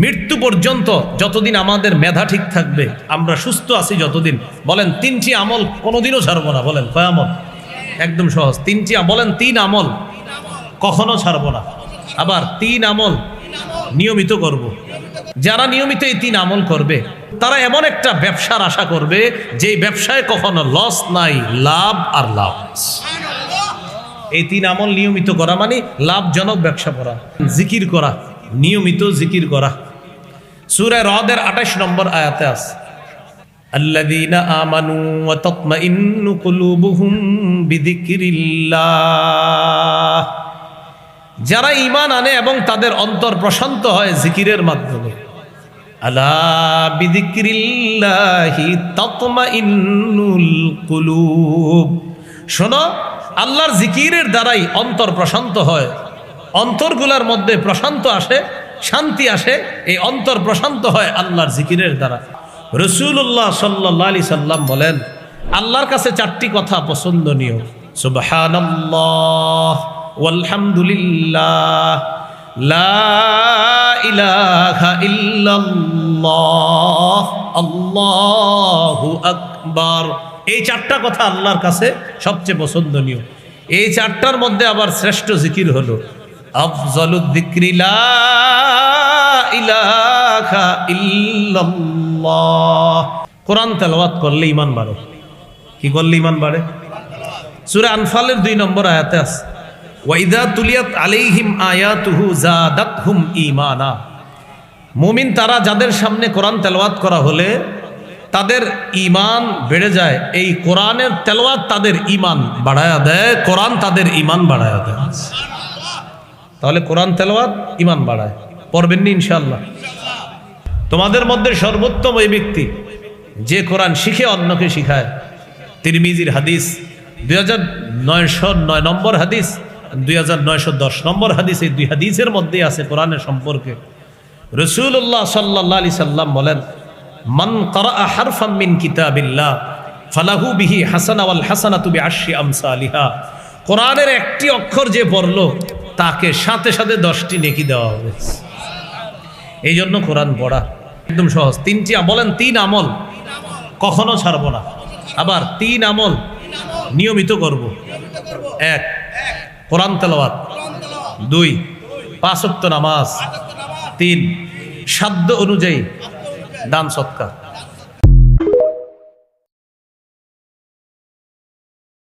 মৃত্যু পর্যন্ত যতদিন আমাদের মেধা ঠিক থাকবে, আমরা সুস্থ আছি যতদিন, বলেন 3টি আমল কোনোদিনও ছাড়বো না। বলেন কয় আমল? একদম সহজ, 3টি। বলেন 3 আমল কখনো ছাড়বো না। আবার 3 আমল নিয়মিত করব। যারা নিয়মিত এই 3 আমল করবে তারা এমন একটা ব্যবসার আশা করবে যে ব্যবসায় কখনো লস নাই, লাভ আর লাভ। এই 3 আমল নিয়মিত করা মানে লাভজনক ব্যবসা করা। জিকির করা, নিয়মিত জিকির করা। সূরা রদের 28 নম্বর আয়াতে আছে, আল্লাযীনা আমানু ওয়া তাতমাইন্নু কুলুবুহুম বিযিকরিল্লাহ। যারা ঈমান আনে এবং তাদের অন্তর প্রশান্ত হয় জিকিরের মাধ্যমে। আলা বিযিকরিল্লাহি তাতমাইন্নুল কুলুব। শোনো, আল্লাহর জিকিরের দ্বারাই অন্তর প্রশান্ত হয়। অন্তরগুলোর মধ্যে প্রশান্ত আসে, শান্তি আসে। এই অন্তর প্রশান্ত হয় আল্লাহর জিকিরের দ্বারা। রাসূলুল্লাহ সাল্লাল্লাহু আলাইহি সাল্লাম বলেন, আল্লাহর কাছে 4টি কথা পছন্দনীয়, সুবহানাল্লাহ ওয়ালহামদুলিল্লাহ লা ইলাহা ইল্লাল্লাহ আল্লাহু আকবার। এই 4টা কথা আল্লাহর কাছে সবচেয়ে পছন্দনীয়। এই 4টার মধ্যে আবার শ্রেষ্ঠ জিকির হলো আফজালুদ যিকরি লা ইলাহা ইল্লাল্লাহ। কোরআন তেলাওয়াত করলে ঈমান বাড়ে। কি করলে ঈমান বাড়ে? সূরা আনফালের 2 নম্বর আয়াতে আছে, ওয়া ইযা তুলিয়াত আলাইহিম আয়াতুহু যাদাতহুম ঈমানা। মুমিন তারা যাদের সামনে কোরআন তেলাওয়াত করা হলে তাদের ঈমান বেড়ে যায়। এই কোরআনের তেলাওয়াত তাদের ঈমান বাড়ায়া দেয়, কোরআন তাদের ঈমান বাড়ায়া দেয়। তাহলে কোরআন তেলাওয়াত ঈমান বাড়ায়। পড়বেন নি ইনশাআল্লাহ? তোমাদের মধ্যে সর্বোত্তম ওই ব্যক্তি যে কোরআন শিখে অন্যকে শিখায়। তিরমিজির হাদিস 2909 নম্বর হাদিস, 2910 নম্বর হাদিস। এই 2 হাদিসের মধ্যে আছে কোরআনের সম্পর্কে। রাসূলুল্লাহ সাল্লাল্লাহু আলাইহি সাল্লাম বলেন, মান ক্বারাআ হারফাম মিন কিতাবিল্লাহ ফালাহু বিহি হাসানা ওয়াল হাসানাতু বিআশরি আমসালিহা। কোরআনের একটি অক্ষর যে পড়লো তাকে সাথে সাথে 10টি নেকি দেওয়া হবে। এই জন্য কোরআন পড়া একদম সহজ। 3টি বলেন 3 আমল কখনো ছাড়বো না। আবার 3 আমল নিয়মিত করব। 1 কোরআন তেলাওয়াত, 2 5 ওয়াক্ত নামাজ, 3 সাধ্য অনুযায়ী দান সদকা।